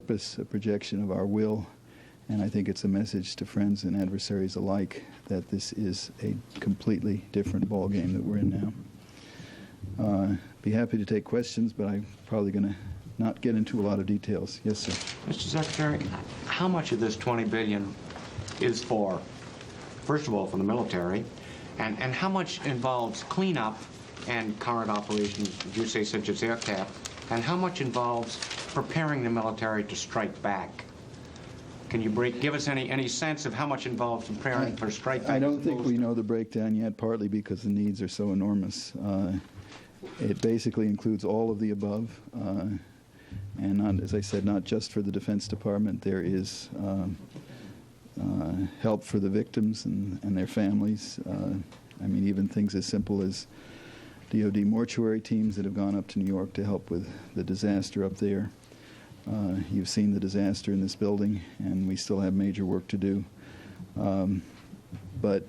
purpose, a projection of our will, and I think it's a message to friends and adversaries alike that this is a completely different ballgame that we're in now. Be happy to take questions, but I'm probably going to not get into a lot of details. Yes, sir. Mr. Secretary, how much of this $20 billion is for, first of all, for the military, and how much involves cleanup and current operations, would you say, such as aircraft, and how much involves preparing the military to strike back? Can you give us any sense of how much involves preparing for strike back? I don't think we know the breakdown yet, partly because the needs are so enormous. It basically includes all of the above, and not, as I said, not just for the Defense Department. There is help for the victims and their families. I mean, even things as simple as DOD mortuary teams that have gone up to New York to help with the disaster up there. You've seen the disaster in this building, and we still have major work to do. But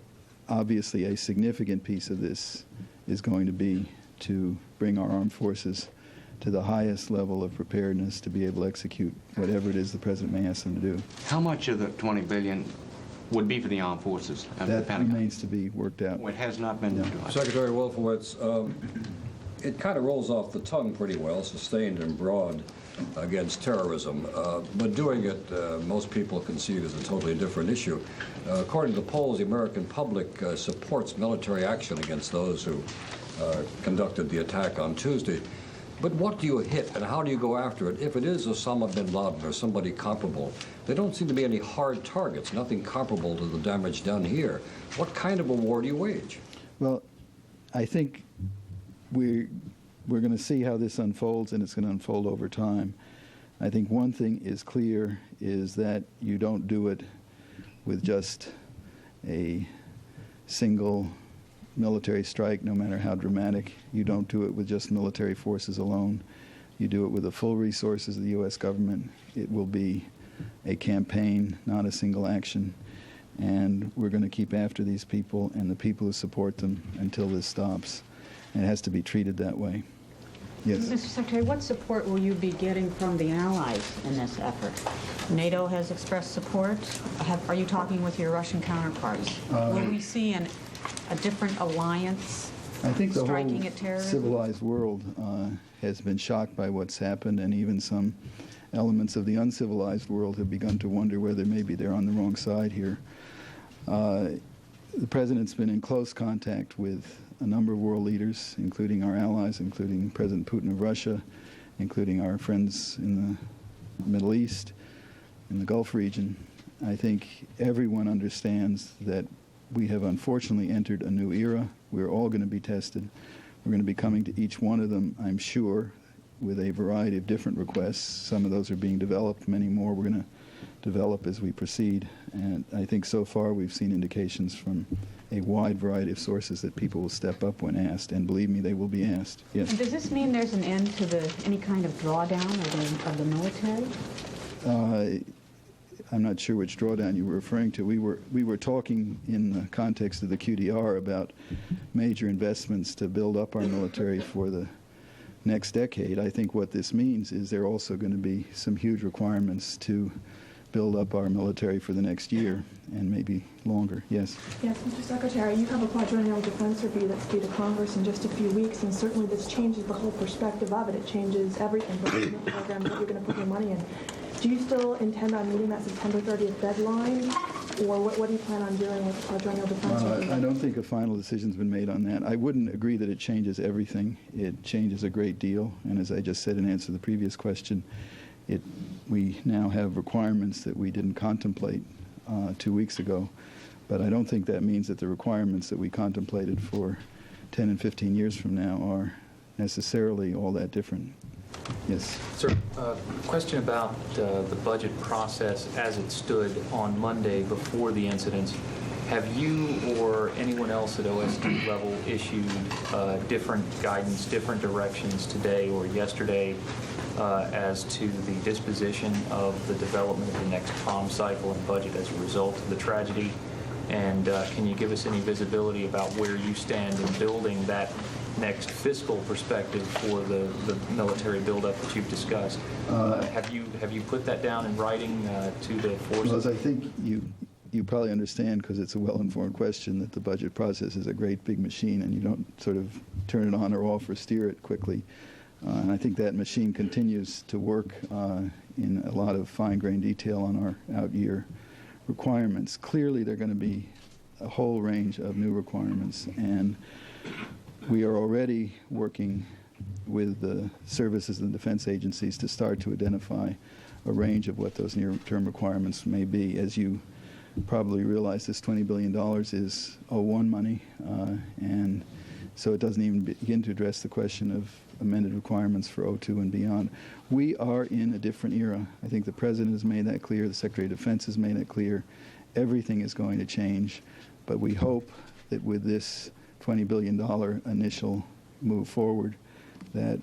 obviously a significant piece of this is going to be to bring our armed forces to the highest level of preparedness to be able to execute whatever it is the President may ask them to do. How much of the $20 billion would be for the armed forces? That remains to be worked out. Well, it has not been. Yeah. Secretary Wolfowitz, it kind of rolls off the tongue pretty well, sustained and broad against terrorism, but doing it, most people concede, is a totally different issue. According to the polls, the American public supports military action against those who conducted the attack on Tuesday. But what do you hit, and how do you go after it? If it is Osama bin Laden or somebody comparable, there don't seem to be any hard targets, nothing comparable to the damage done here. What kind of a war do you wage? Well, I think we're going to see how this unfolds, and it's going to unfold over time. I think one thing is clear, is that you don't do it with just a single military strike, no matter how dramatic. You don't do it with just military forces alone. You do it with the full resources of the U.S. government. It will be a campaign, not a single action. And we're going to keep after these people and the people who support them until this stops. And it has to be treated that way. Yes. Mr. Secretary, what support will you be getting from the allies in this effort? NATO has expressed support. Are you talking with your Russian counterparts? Will we see a different alliance I think the striking whole at terrorism? civilized world has been shocked by what's happened, and even some elements of the uncivilized world have begun to wonder whether maybe they're on the wrong side here. The President's been in close contact with a number of world leaders, including our allies, including President Putin of Russia, including our friends in the Middle East, in the Gulf region. I think everyone understands that we have unfortunately entered a new era. We're all going to be tested. We're going to be coming to each one of them, I'm sure, with a variety of different requests. Some of those are being developed. Many more we're going to develop as we proceed. And I think so far we've seen indications from a wide variety of sources that people will step up when asked. And believe me, they will be asked. Yes. And does this mean there's an end to any kind of drawdown of the military? I'm not sure which drawdown you were referring to. We were talking in the context of the QDR about major investments to build up our military for the next decade. I think what this means is there are also going to be some huge requirements to build up our military for the next year and maybe longer. Yes? Yes, Mr. Secretary, you have a quadrennial defense review that's due to Congress in just a few weeks, and certainly this changes the whole perspective of it. It changes everything from the program that you're going to put your money in. Do you still intend on meeting that September 30th deadline, or what do you plan on doing with the quadrennial defense review? I don't think a final decision's been made on that. I wouldn't agree that it changes everything. It changes a great deal, and as I just said in answer to the previous question, we now have requirements that we didn't contemplate 2 weeks ago, but I don't think that means that the requirements that we contemplated for 10 and 15 years from now are necessarily all that different. Yes. Sir, question about the budget process as it stood on Monday before the incidents. Have you or anyone else at OSD level issued different guidance, different directions today or yesterday as to the disposition of the development of the next comm cycle and budget as a result of the tragedy? And can you give us any visibility about where you stand in building that next fiscal perspective for the military buildup that you've discussed. Have you put that down in writing to the forces? Well, as I think you probably understand, because it's a well-informed question, that the budget process is a great big machine, and you don't sort of turn it on or off or steer it quickly. And I think that machine continues to work in a lot of fine-grained detail on our out-year requirements. Clearly, there are going to be a whole range of new requirements, and we are already working with the services and defense agencies to start to identify a range of what those near-term requirements may be. As you probably realize, this $20 billion is 01 money, and so it doesn't even begin to address the question of amended requirements for 02 and beyond. We are in a different era. I think the President has made that clear. The Secretary of Defense has made it clear. Everything is going to change, but we hope that with this $20 billion initial move forward, that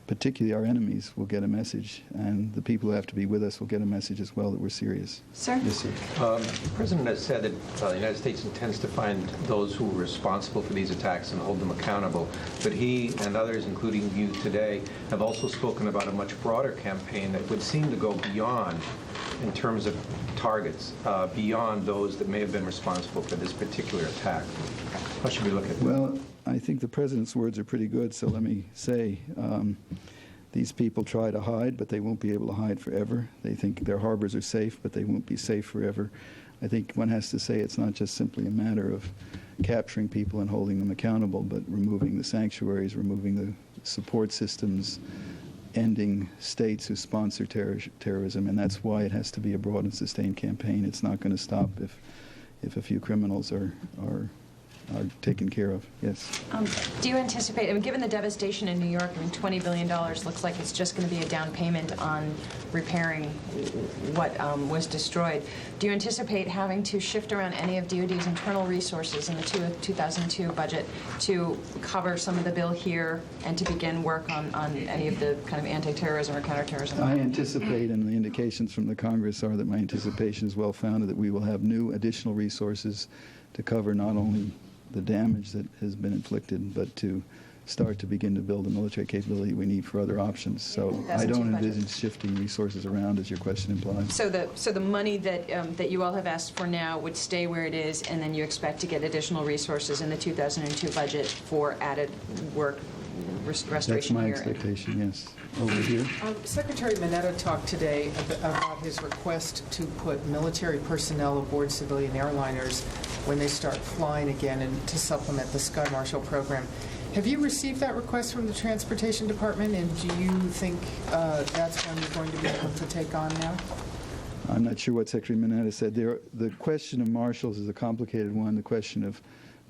particularly our enemies will get a message, and the people who have to be with us will get a message as well that we're serious. Sir? Yes, sir. The President has said that the United States intends to find those who were responsible for these attacks and hold them accountable. But he and others, including you today, have also spoken about a much broader campaign that would seem to go beyond, in terms of targets, beyond those that may have been responsible for this particular attack. How should we look at that? Well, I think the President's words are pretty good, so let me say, these people try to hide, but they won't be able to hide forever. They think their harbors are safe, but they won't be safe forever. I think one has to say it's not just simply a matter of capturing people and holding them accountable, but removing the sanctuaries, removing the support systems, ending states who sponsor terrorism, and that's why it has to be a broad and sustained campaign. It's not going to stop if a few criminals are taken care of. Yes. Do you anticipate, I mean, given the devastation in New York, I mean, $20 billion looks like it's just going to be a down payment on repairing what was destroyed. Do you anticipate having to shift around any of DoD's internal resources in the 2002 budget to cover some of the bill here and to begin work on any of the kind of anti-terrorism or counterterrorism? I anticipate, and the indications from the Congress are that my anticipation is well-founded, that we will have new additional resources to cover not only the damage that has been inflicted, but to start to begin to build the military capability we need for other options. So I don't envisage shifting resources around, as your question implies. So the money that you all have asked for now would stay where it is, and then you expect to get additional resources in the 2002 budget for added work, restoration. That's my here. expectation, yes. Over here. Secretary Mineta talked today about his request to put military personnel aboard civilian airliners when they start flying again and to supplement the Sky Marshal program. Have you received that request from the Transportation Department, and do you think that's one you're going to be able to take on now? I'm not sure what Secretary Mineta said. The question of marshals is a complicated one. The question of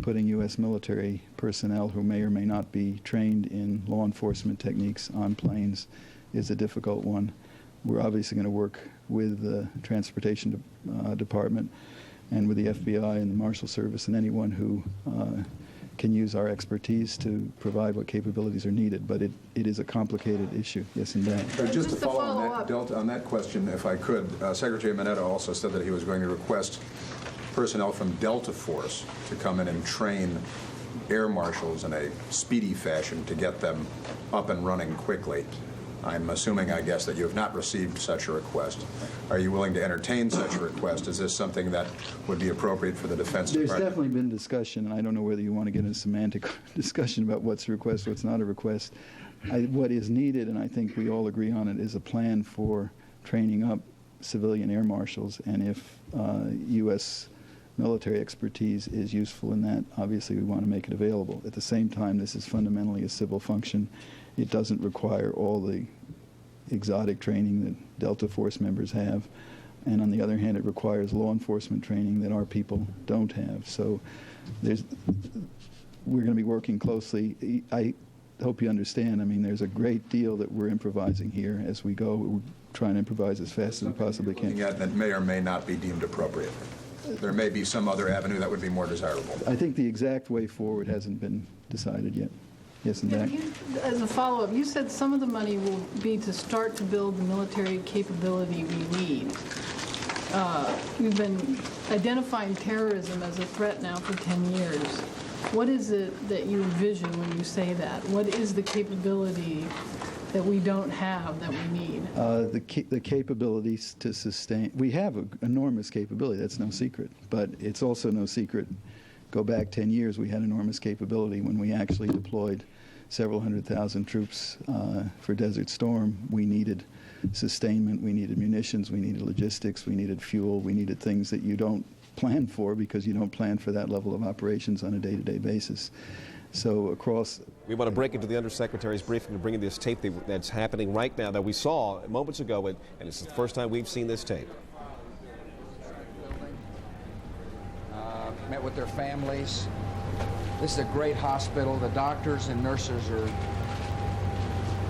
putting U.S. military personnel who may or may not be trained in law enforcement techniques on planes is a difficult one. We're obviously going to work with the Transportation Department and with the FBI and the Marshal Service and anyone who can use our expertise to provide what capabilities are needed. But it is a complicated issue. Yes, indeed. Just to follow on that question, if I could, Secretary Mineta also said that he was going to request personnel from Delta Force to come in and train air marshals in a speedy fashion to get them up and running quickly. I'm assuming, I guess, that you have not received such a request. Are you willing to entertain such a request? Is this something that would be appropriate for the Defense Department? There's definitely been discussion, and I don't know whether you want to get into a semantic discussion about what's a request, what's not a request. What is needed, and I think we all agree on it, is a plan for training up civilian air marshals, and if U.S. military expertise is useful in that, obviously we want to make it available. At the same time, this is fundamentally a civil function. It doesn't require all the exotic training that Delta Force members have, and on the other hand, it requires law enforcement training that our people don't have. So we're going to be working closely. I hope you understand, I mean, there's a great deal that we're improvising here as we go. We're trying to improvise as fast as we possibly can. That may or may not be deemed appropriate. There may be some other avenue that would be more desirable. I think the exact way forward hasn't been decided yet. Yes, and that. As a follow-up, you said some of the money will be to start to build the military capability we need. We've been identifying terrorism as a threat now for 10 years. What is it that you envision when you say that? What is the capability that we don't have that we need? The capabilities to sustain. We have an enormous capability. That's no secret. But it's also no secret. Go back 10 years, we had enormous capability when we actually deployed several 100,000 troops for Desert Storm. We needed sustainment, we needed munitions, we needed logistics, we needed fuel, we needed things that you don't plan for because you don't plan for that level of operations on a day-to-day basis. So across... We want to break into the Undersecretary's briefing to bring in this tape that's happening right now that we saw moments ago, and it's the first time we've seen this tape. Met with their families. This is a great hospital. The doctors and nurses are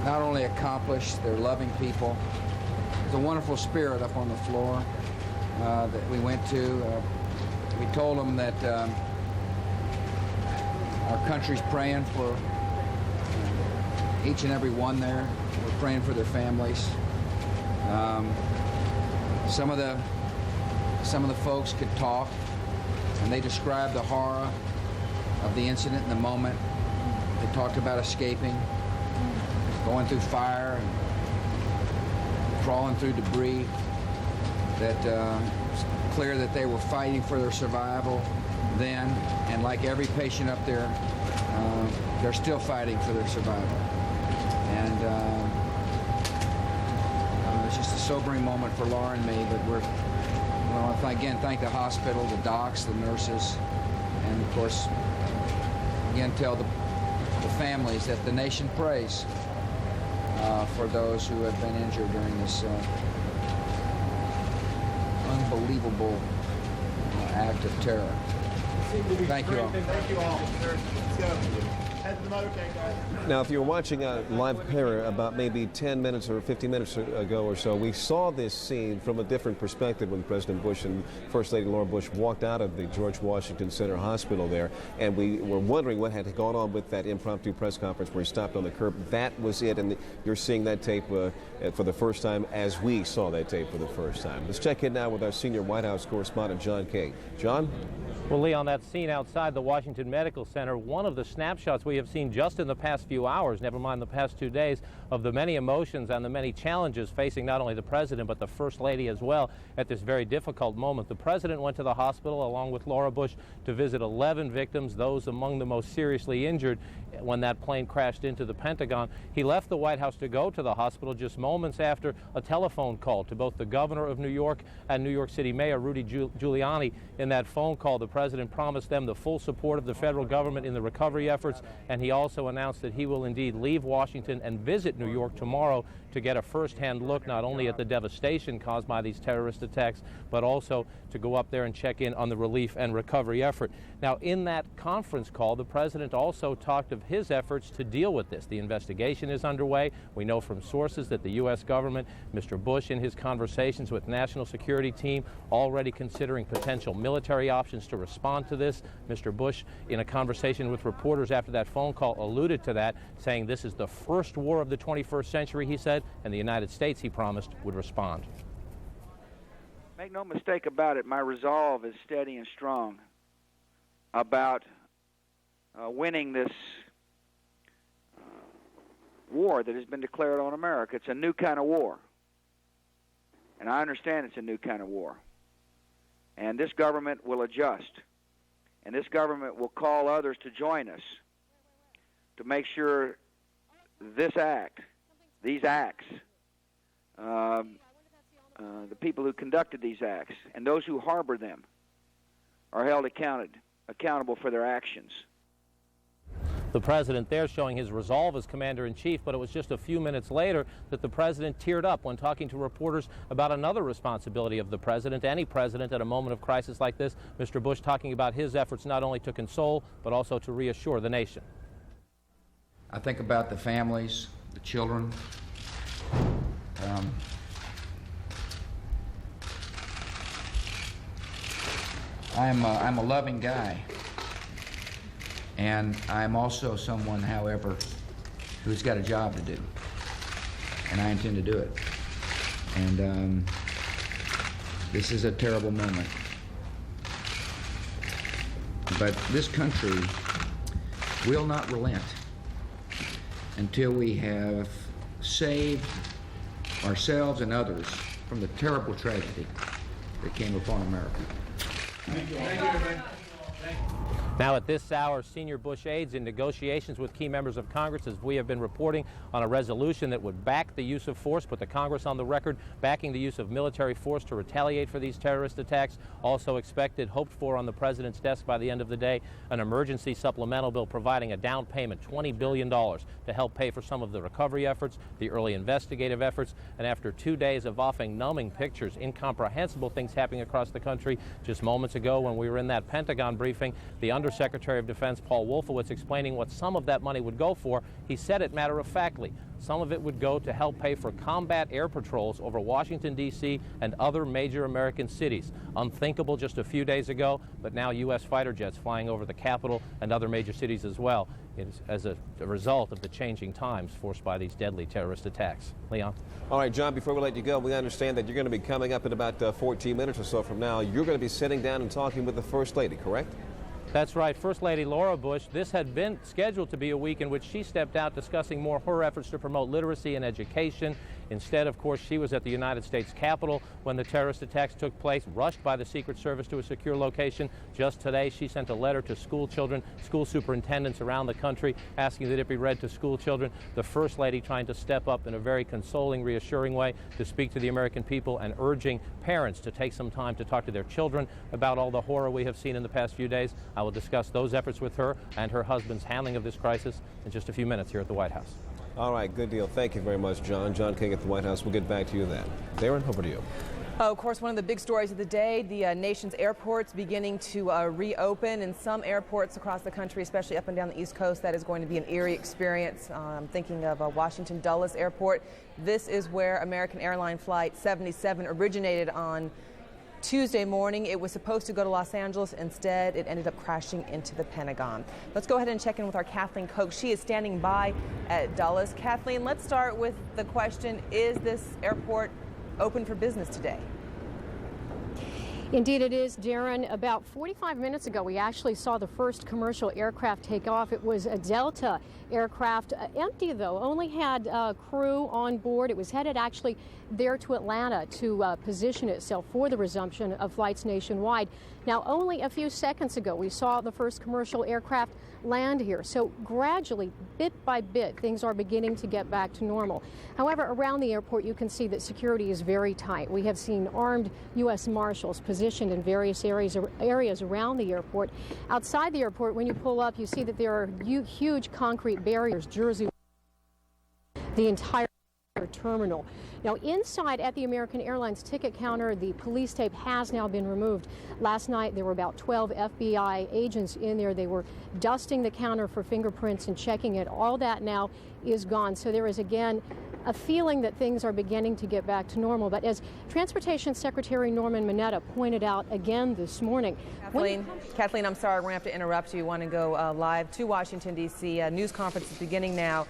not only accomplished, they're loving people. There's a wonderful spirit up on the floor that we went to. We told them that our country's praying for each and every one there. We're praying for their families. Some of the folks could talk, and they described the horror of the incident in the moment. They talked about escaping, going through fire, and crawling through debris. That it's clear that they were fighting for their survival then, and like every patient up there, they're still fighting for their survival. And it's just a sobering moment for Laura and me, but I want to again thank the hospital, the docs, the nurses, and of course, again tell the families that the nation prays for those who have been injured during this unbelievable act of terror. Thank you all. Thank you all. Let's go. Head to the motorcade, guys. Now, if you were watching a live pair about maybe 10 minutes or 15 minutes ago or so, we saw this scene from a different perspective when President Bush and First Lady Laura Bush walked out of the George Washington Center Hospital there, and we were wondering what had gone on with that impromptu press conference where he stopped on the curb. That was it, and you're seeing that tape for the first time as we saw that tape for the first time. Let's check in now with our senior White House correspondent, John Kay. John? Well, Leon, that scene outside the Washington Medical Center, one of the snapshots we have seen just in the past few hours, never mind the past 2 days, of the many emotions and the many challenges facing not only the President but the First Lady as well at this very difficult moment. The President went to the hospital along with Laura Bush to visit 11 victims, those among the most seriously injured when that plane crashed into the Pentagon. He left the White House to go to the hospital just moments after a telephone call to both the governor of New York and New York City Mayor Rudy Giuliani. In that phone call, the President promised them the full support of the federal government in the recovery efforts, and he also announced that he will indeed leave Washington and visit New York tomorrow to get a first-hand look not only at the devastation caused by these terrorist attacks, but also to go up there and check in on the relief and recovery effort. Now, in that conference call, the President also talked of his efforts to deal with this. The investigation is underway. We know from sources that the U.S. government, Mr. Bush in his conversations with National Security Team, already considering potential military options to respond to this. Mr. Bush, in a conversation with reporters after that phone call, alluded to that, saying this is the first war of the 21st century, he said, and the United States, he promised, would respond. Make no mistake about it, my resolve is steady and strong about winning this war that has been declared on America. It's a new kind of war. And I understand it's a new kind of war. And this government will adjust. And this government will call others to join us to make sure this act, these acts, the people who conducted these acts and those who harbor them are held accountable for their actions. The President there showing his resolve as Commander-in-Chief, but it was just a few minutes later that the President teared up when talking to reporters about another responsibility of the President, any President at a moment of crisis like this. Mr. Bush talking about his efforts not only to console, but also to reassure the nation. I think about the families, the children. I'm a loving guy, and I'm also someone, however, who's got a job to do, and I intend to do it. And this is a terrible moment, but this country will not relent until we have saved ourselves and others from the terrible tragedy that came upon America. Thank you. Thank you. Now at this hour, senior Bush aides in negotiations with key members of Congress, as we have been reporting, on a resolution that would back the use of force, put the Congress on the record, backing the use of military force to retaliate for these terrorist attacks. Also expected, hoped for on the president's desk by the end of the day, an emergency supplemental bill providing a down payment, $20 billion, to help pay for some of the recovery efforts, the early investigative efforts. And after 2 days of often numbing pictures, incomprehensible things happening across the country, just moments ago when we were in that Pentagon briefing, the Undersecretary of Defense Paul Wolfowitz explaining what some of that money would go for. He said it matter-of-factly. Some of it would go to help pay for combat air patrols over Washington, D.C. and other major American cities. Unthinkable just a few days ago, but now U.S. fighter jets flying over the Capitol and other major cities as well, as a result of the changing times forced by these deadly terrorist attacks. Leon? All right, John, before we let you go, we understand that you're going to be coming up in about 14 minutes or so from now. You're going to be sitting down and talking with the First Lady, correct? That's right. First Lady Laura Bush, this had been scheduled to be a week in which she stepped out discussing more her efforts to promote literacy and education. Instead, of course, she was at the United States Capitol when the terrorist attacks took place, rushed by the Secret Service to a secure location. Just today, she sent a letter to school children, school superintendents around the country, asking that it be read to school children. The First Lady trying to step up in a very consoling, reassuring way to speak to the American people and urging parents to take some time to talk to their children about all the horror we have seen in the past few days. I will discuss those efforts with her and her husband's handling of this crisis in just a few minutes here at the White House. All right, good deal. Thank you very much, John. John King at the White House. We'll get back to you then. Darren, over to you. Of course, one of the big stories of the day, the nation's airports beginning to reopen. In some airports across the country, especially up and down the East Coast, that is going to be an eerie experience. I'm thinking of Washington Dulles Airport. This is where American Airlines Flight 77 originated on Tuesday morning. It was supposed to go to Los Angeles. Instead, it ended up crashing into the Pentagon. Let's go ahead and check in with our Kathleen Koch. She is standing by at Dulles. Kathleen, let's start with the question, is this airport open for business today? Indeed it is, Darren. About 45 minutes ago, we actually saw the first commercial aircraft take off. It was a Delta aircraft, empty though, only had crew on board. It was headed actually there to Atlanta to position itself for the resumption of flights nationwide. Now, only a few seconds ago, we saw the first commercial aircraft land here. So gradually, bit by bit, things are beginning to get back to normal. However, around the airport, you can see that security is very tight. We have seen armed U.S. Marshals positioned in various areas around the airport. Outside the airport, when you pull up, you see that there are huge concrete barriers, Jersey, the entire terminal. Now, inside at the American Airlines ticket counter, the police tape has now been removed. Last night, there were about 12 FBI agents in there. They were dusting the counter for fingerprints and checking it. All that now is gone. So there is, again, a feeling that things are beginning to get back to normal. But as Transportation Secretary Norman Mineta pointed out again this morning. Kathleen, I'm sorry, we're going to have to interrupt you. You want to go live to Washington, D.C. News conference is beginning now.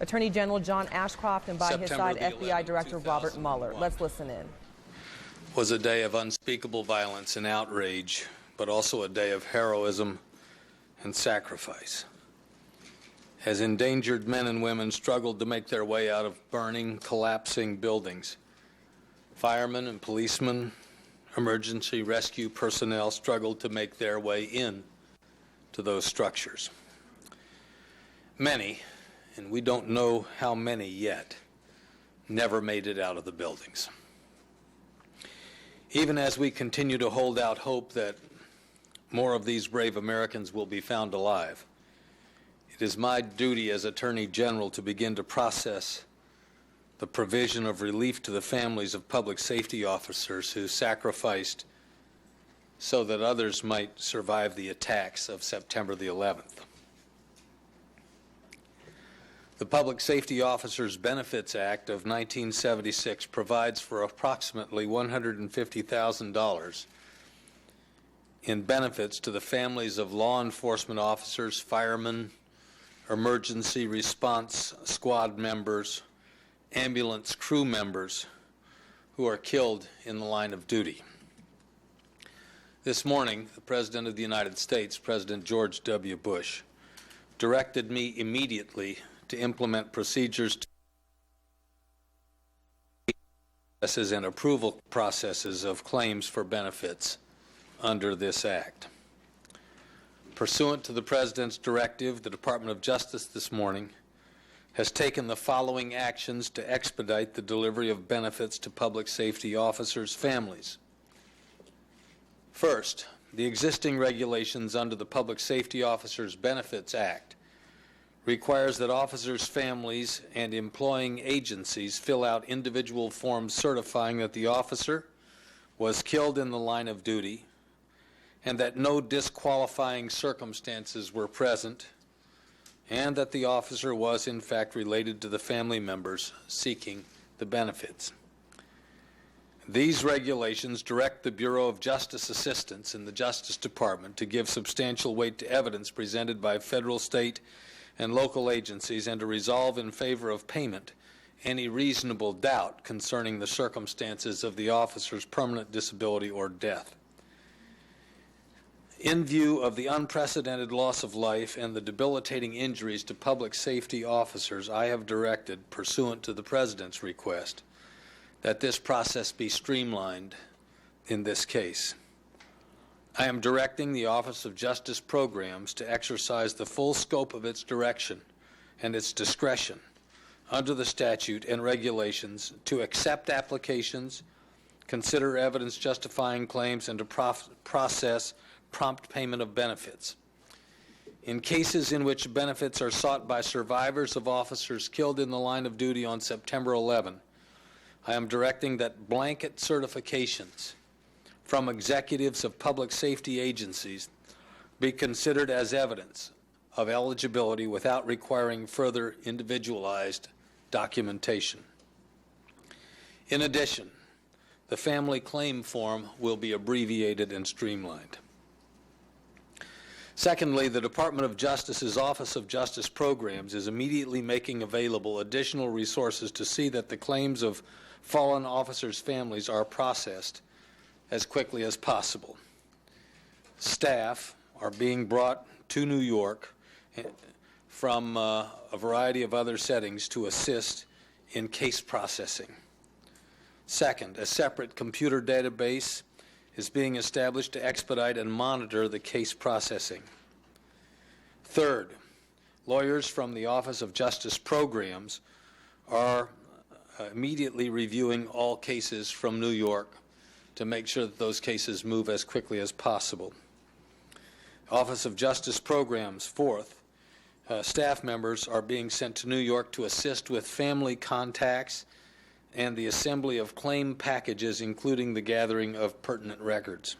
Attorney General John Ashcroft and by his side FBI Director Robert Mueller. Let's listen in. Was a day of unspeakable violence and outrage, but also a day of heroism and sacrifice. As endangered men and women struggled to make their way out of burning, collapsing buildings, firemen and policemen, emergency rescue personnel struggled to make their way in to those structures. Many, and we don't know how many yet, never made it out of the buildings. Even as we continue to hold out hope that more of these brave Americans will be found alive, it is my duty as Attorney General to begin to process the provision of relief to the families of public safety officers who sacrificed so that others might survive the attacks of September the 11th. The Public Safety Officers Benefits Act of 1976 provides for approximately $150,000 in benefits to the families of law enforcement officers, firemen, emergency response squad members, ambulance crew members who are killed in the line of duty. This morning, the President of the United States, President George W. Bush, directed me immediately to implement procedures and approval processes of claims for benefits under this Act. Pursuant to the President's directive, the Department of Justice this morning has taken the following actions to expedite the delivery of benefits to public safety officers' families. First, the existing regulations under the Public Safety Officers Benefits Act requires that officers' families and employing agencies fill out individual forms certifying that the officer was killed in the line of duty and that no disqualifying circumstances were present, and that the officer was in fact related to the family members seeking the benefits. These regulations direct the Bureau of Justice Assistance in the Justice Department to give substantial weight to evidence presented by federal, state, and local agencies and to resolve in favor of payment any reasonable doubt concerning the circumstances of the officer's permanent disability or death. In view of the unprecedented loss of life and the debilitating injuries to public safety officers, I have directed, pursuant to the President's request, that this process be streamlined in this case. I am directing the Office of Justice Programs to exercise the full scope of its direction and its discretion under the statute and regulations to accept applications, consider evidence justifying claims, and to process prompt payment of benefits. In cases in which benefits are sought by survivors of officers killed in the line of duty on September 11, I am directing that blanket certifications from executives of public safety agencies be considered as evidence of eligibility without requiring further individualized documentation. In addition, the family claim form will be abbreviated and streamlined. Secondly, the Department of Justice's Office of Justice Programs is immediately making available additional resources to see that the claims of fallen officers' families are processed as quickly as possible. Staff are being brought to New York from a variety of other settings to assist in case processing. Second, a separate computer database is being established to expedite and monitor the case processing. Third, lawyers from the Office of Justice Programs are immediately reviewing all cases from New York to make sure that those cases move as quickly as possible. Office of Justice Programs, fourth, staff members are being sent to New York to assist with family contacts and the assembly of claim packages, including the gathering of pertinent records.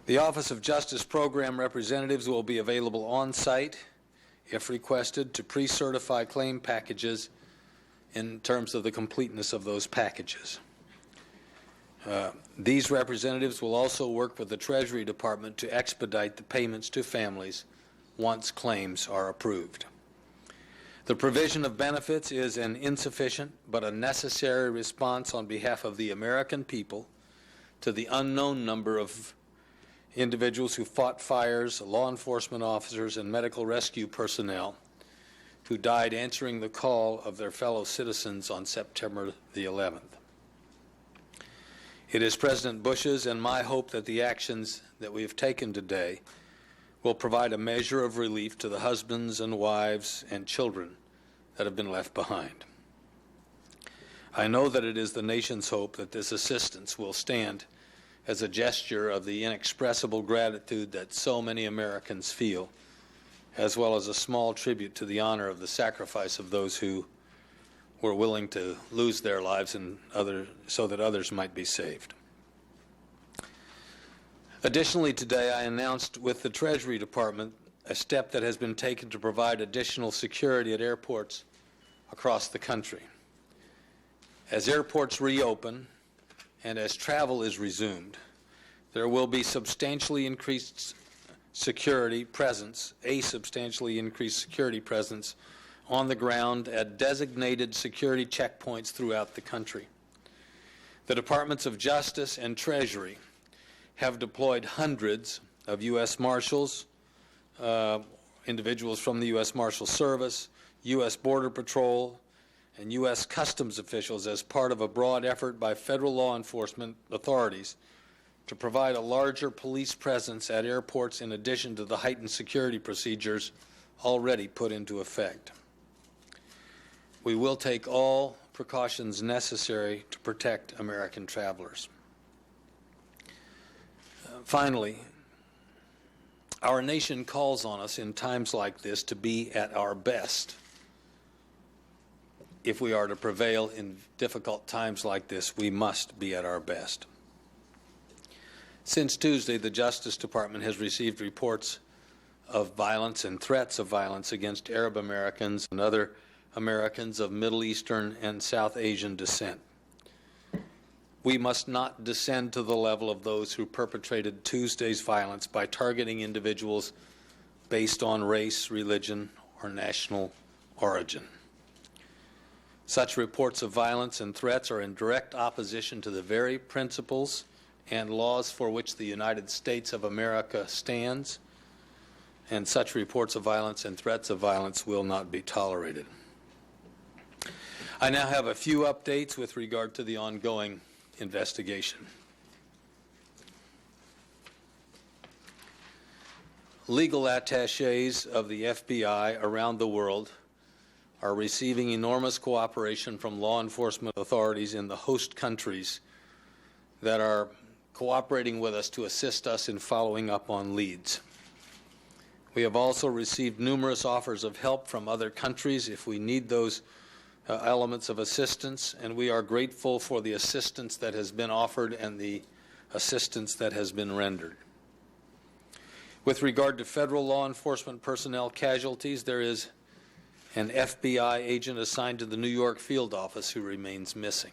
The Office of Justice Program representatives will be available on site, if requested, to pre-certify claim packages in terms of the completeness of those packages. These representatives will also work with the Treasury Department to expedite the payments to families once claims are approved. The provision of benefits is an insufficient but a necessary response on behalf of the American people to the unknown number of individuals who fought fires, law enforcement officers, and medical rescue personnel who died answering the call of their fellow citizens on September the 11th. It is President Bush's and my hope that the actions that we have taken today will provide a measure of relief to the husbands and wives and children that have been left behind. I know that it is the nation's hope that this assistance will stand as a gesture of the inexpressible gratitude that so many Americans feel, as well as a small tribute to the honor of the sacrifice of those who were willing to lose their lives so that others might be saved. Additionally, today I announced with the Treasury Department a step that has been taken to provide additional security at airports across the country. As airports reopen and as travel is resumed, there will be substantially increased security presence on the ground at designated security checkpoints throughout the country. The Departments of Justice and Treasury have deployed hundreds of U.S. Marshals individuals from the U.S. Marshal Service, U.S. Border Patrol, and U.S. Customs officials as part of a broad effort by federal law enforcement authorities to provide a larger police presence at airports in addition to the heightened security procedures already put into effect. We will take all precautions necessary to protect American travelers. Finally, our nation calls on us in times like this to be at our best. If we are to prevail in difficult times like this, we must be at our best. Since Tuesday, the Justice Department has received reports of violence and threats of violence against Arab Americans and other Americans of Middle Eastern and South Asian descent. We must not descend to the level of those who perpetrated Tuesday's violence by targeting individuals based on race, religion, or national origin. Such reports of violence and threats are in direct opposition to the very principles and laws for which the United States of America stands, and such reports of violence and threats of violence will not be tolerated. I now have a few updates with regard to the ongoing investigation. Legal attachés of the FBI around the world are receiving enormous cooperation from law enforcement authorities in the host countries that are cooperating with us to assist us in following up on leads. We have also received numerous offers of help from other countries if we need those elements of assistance, and we are grateful for the assistance that has been offered and the assistance that has been rendered. With regard to federal law enforcement personnel casualties, there is an FBI agent assigned to the New York field office who remains missing.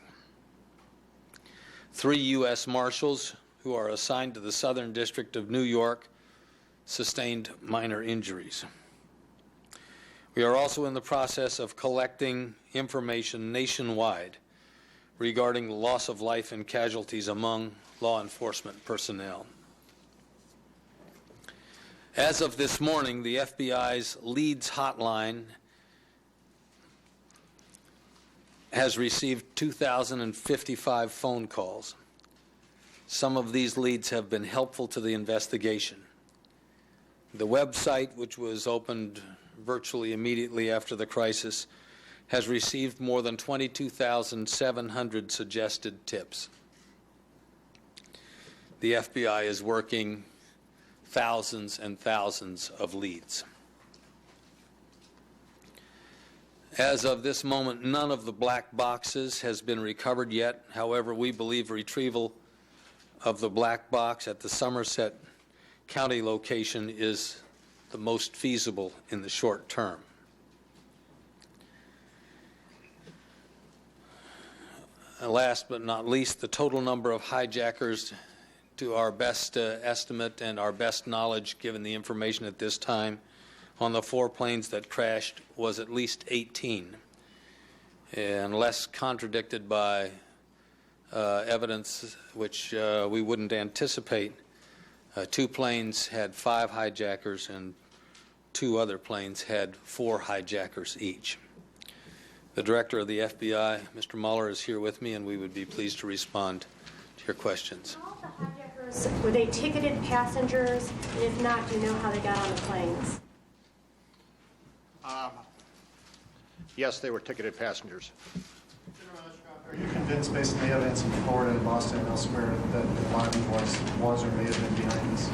3 U.S. Marshals who are assigned to the Southern District of New York sustained minor injuries. We are also in the process of collecting information nationwide regarding the loss of life and casualties among law enforcement personnel. As of this morning, the FBI's Leads Hotline has received 2,055 phone calls. Some of these leads have been helpful to the investigation. The website, which was opened virtually immediately after the crisis, has received more than 22,700 suggested tips. The FBI is working thousands and thousands of leads. As of this moment, none of the black boxes has been recovered yet. However, we believe retrieval of the black box at the Somerset County location is the most feasible in the short term. Last but not least, the total number of hijackers, to our best estimate and our best knowledge given the information at this time, on the 4 planes that crashed was at least 18, unless contradicted by evidence which we wouldn't anticipate. 2 planes had 5 hijackers and 2 other planes had 4 hijackers each. The director of the FBI, Mr. Mueller, is here with me, and we would be pleased to respond to your questions. All the hijackers, were they ticketed passengers? And if not, do you know how they got on the planes? Yes, they were ticketed passengers. Are you convinced, based on the evidence in Florida and Boston and elsewhere, that the body was or may have been behind this?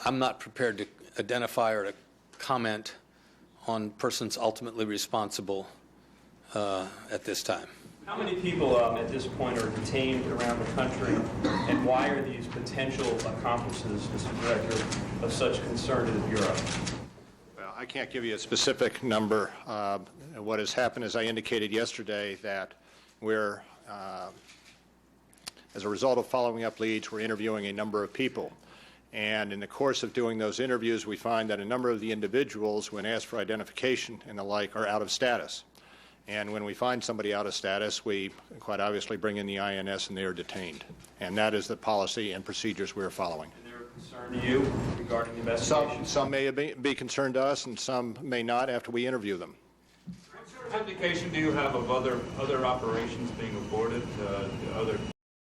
I'm not prepared to identify or to comment on persons ultimately responsible at this time. How many people at this point are detained around the country, and why are these potential accomplices, Mr. Director, of such concern to the Bureau? Well, I can't give you a specific number. What has happened, as I indicated yesterday, that we're, as a result of following up leads, we're interviewing a number of people. And in the course of doing those interviews, we find that a number of the individuals, when asked for identification and the like, are out of status. And when we find somebody out of status, we quite obviously bring in the INS and they are detained. And that is the policy and procedures we're following. And there are concern to you regarding the investigation? Some may be concerned to us, and some may not after we interview them. What sort of indication do you have of other operations being aborted, other